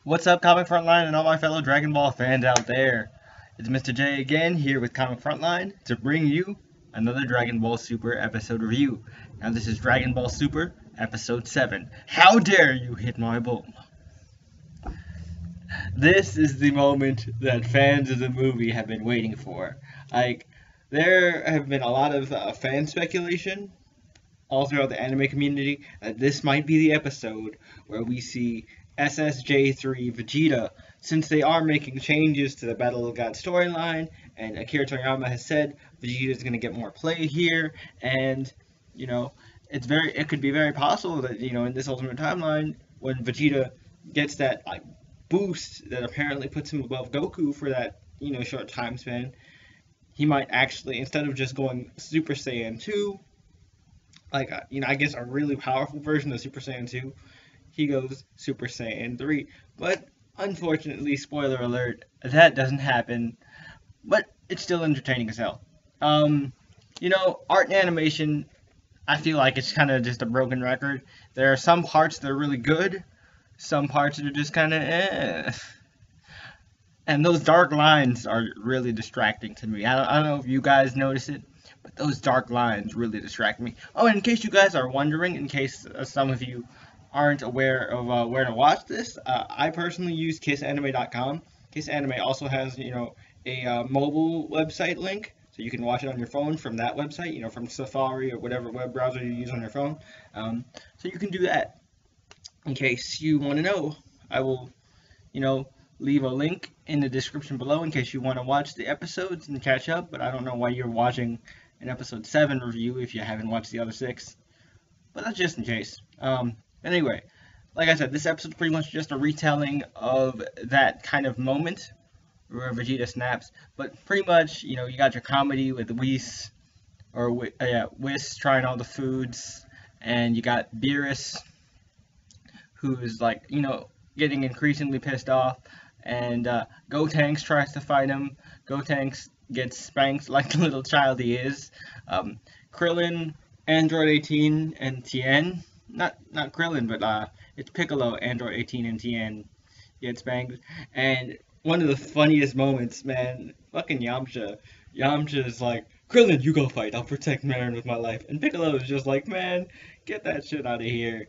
What's up, Comic Frontline and all my fellow Dragon Ball fans out there? It's Mr. J again here with Comic Frontline to bring you another Dragon Ball Super episode review. Now this is Dragon Ball Super episode 7. How dare you hit my Bullma? This is the moment that fans of the movie have been waiting for. There have been a lot of fan speculation all throughout the anime community that this might be the episode where we see SSJ3 Vegeta, since they are making changes to the Battle of God storyline, and Akira Toriyama has said Vegeta is going to get more play here, and it could be very possible that in this Ultimate Timeline, when Vegeta gets that boost that apparently puts him above Goku for that short time span, he might actually, instead of just going Super Saiyan 2, I guess a really powerful version of Super Saiyan 2, he goes Super Saiyan 3. But unfortunately, spoiler alert, that doesn't happen. But it's still entertaining as hell. Art and animation, I feel like it's kind of just a broken record. There are some parts that are really good, some parts that are just kind of eh. And those dark lines are really distracting to me. I don't know if you guys notice it, but those dark lines really distract me. Oh, and in case you guys are wondering, in case some of you aren't aware of where to watch this, I personally use kissanime.com. Kiss Anime also has, a mobile website link, so you can watch it on your phone from that website, from Safari or whatever web browser you use on your phone. So you can do that. In case you want to know, I will, leave a link in the description below in case you want to watch the episodes and catch up, but I don't know why you're watching an episode 7 review if you haven't watched the other 6. But that's just in case. Anyway, like I said, this episode's pretty much just a retelling of that kind of moment where Vegeta snaps. But pretty much, you got your comedy with Whis trying all the foods, and you got Beerus, who's getting increasingly pissed off, and Gotenks tries to fight him. Gotenks gets spanked like the little child he is. Krillin, Android 18, and Tien. Not Krillin, but it's Piccolo, Android 18, and Tien gets banged. And one of the funniest moments, man, fucking Yamcha. Yamcha's like, Krillin, you go fight. I'll protect Marin with my life. And Piccolo is just like, man, get that shit out of here.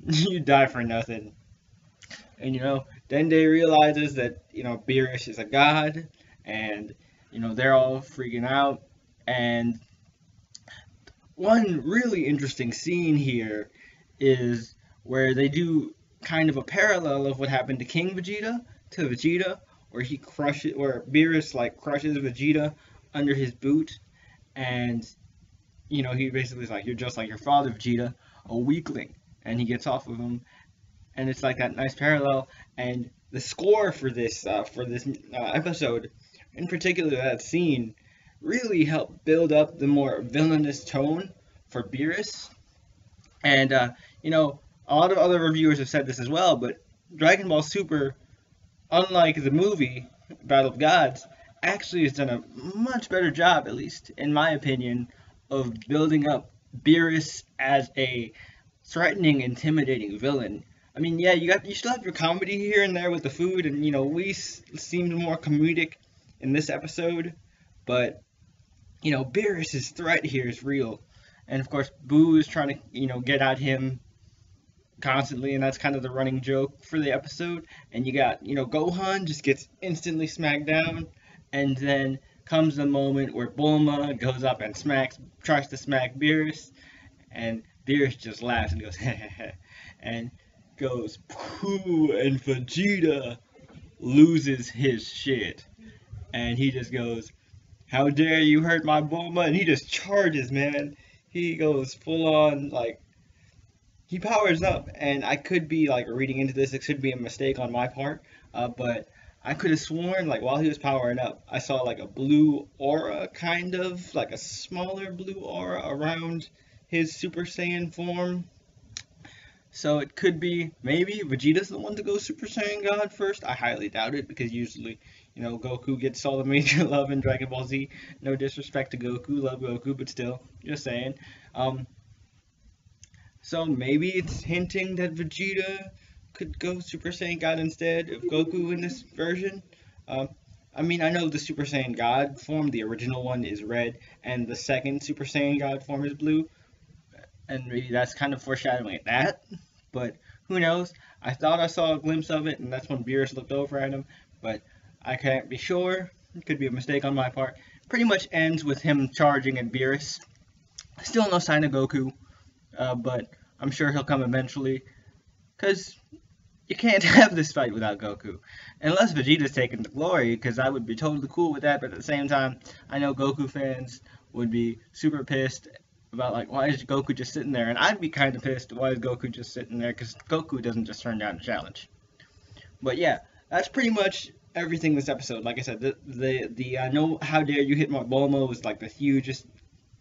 You die for nothing. And Dende realizes that Beerus is a god, and they're all freaking out. And one really interesting scene here is where they do kind of a parallel of what happened to King Vegeta to Vegeta, where Beerus crushes Vegeta under his boot, and he basically is like, you're just like your father, Vegeta, a weakling, and he gets off of him, and it's like that nice parallel. And the score for this episode, in particular that scene, really helped build up the more villainous tone for Beerus. And, a lot of other reviewers have said this as well, but Dragon Ball Super, unlike the movie Battle of Gods, actually has done a much better job, at least in my opinion, of building up Beerus as a threatening, intimidating villain. I mean, yeah, you still have your comedy here and there with the food, and, Whis seemed more comedic in this episode, but, Beerus' threat here is real. And of course, Boo is trying to, get at him constantly, and that's kind of the running joke for the episode. And you got, Gohan just gets instantly smacked down, and then comes the moment where Bulma goes up and tries to smack Beerus, and Beerus just laughs and goes, and goes, pooh, and Vegeta loses his shit. And he just goes, how dare you hurt my Bulma? And he just charges, man. He goes full on, he powers up, and I could be, reading into this, it could be a mistake on my part, but I could have sworn, while he was powering up, I saw, a blue aura, kind of, a smaller blue aura around his Super Saiyan form. So it could be, maybe, Vegeta's the one to go Super Saiyan God first. I highly doubt it, because usually, Goku gets all the major love in Dragon Ball Z. No disrespect to Goku, love Goku, but still, just saying. So maybe it's hinting that Vegeta could go Super Saiyan God instead of Goku in this version. Um, I mean, I know the Super Saiyan God form, the original one, is red, and the second Super Saiyan God form is blue, and maybe that's kind of foreshadowing that, but who knows? I thought I saw a glimpse of it, and that's when Beerus looked over at him, but I can't be sure. It could be a mistake on my part. Pretty much ends with him charging at Beerus. Still no sign of Goku, but I'm sure he'll come eventually, because you can't have this fight without Goku. Unless Vegeta's taking the glory, because I would be totally cool with that, but at the same time, I know Goku fans would be super pissed about, like, why is Goku just sitting there? And I'd be kind of pissed, why is Goku just sitting there? Because Goku doesn't just turn down a challenge. But yeah, that's pretty much everything this episode. Like I said, the no, how dare you hit my Bulma was like the hugest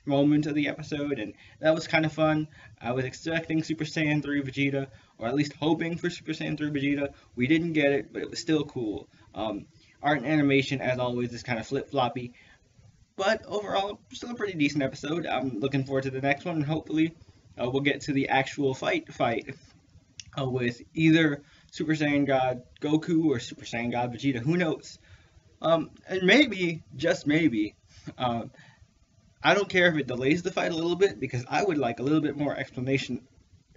moment of the episode, and that was kind of fun. I was expecting Super Saiyan 3 Vegeta, or at least hoping for Super Saiyan 3 Vegeta. We didn't get it, but it was still cool. Art and animation, as always, is kind of flip-floppy, but overall, still a pretty decent episode. I'm looking forward to the next one, and hopefully we'll get to the actual fight with either Super Saiyan God Goku or Super Saiyan God Vegeta. Who knows? And maybe, just maybe, I don't care if it delays the fight a little bit, because I would like a little bit more explanation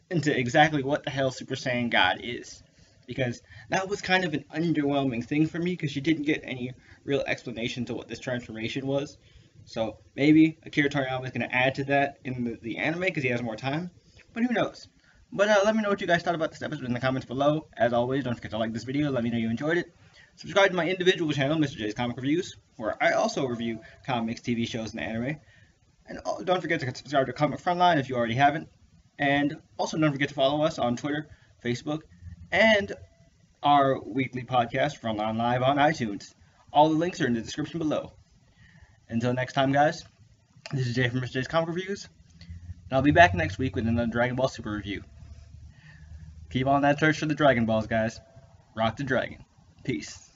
into exactly what the hell Super Saiyan God is. Because that was kind of an underwhelming thing for me, because you didn't get any real explanation to what this transformation was. So maybe Akira Toriyama is going to add to that in the anime, because he has more time. But who knows? But let me know what you guys thought about this episode in the comments below. As always, don't forget to like this video, let me know you enjoyed it. Subscribe to my individual channel, Mr. J's Comic Reviews, where I also review comics, TV shows, and anime. And don't forget to subscribe to Comic Frontline if you already haven't. And also don't forget to follow us on Twitter, Facebook, and our weekly podcast, Frontline Live, on iTunes. All the links are in the description below. Until next time, guys, this is Jay from Mr. J's Comic Reviews, and I'll be back next week with another Dragon Ball Super review. Keep on that search for the Dragon Balls, guys. Rock the dragon. Peace.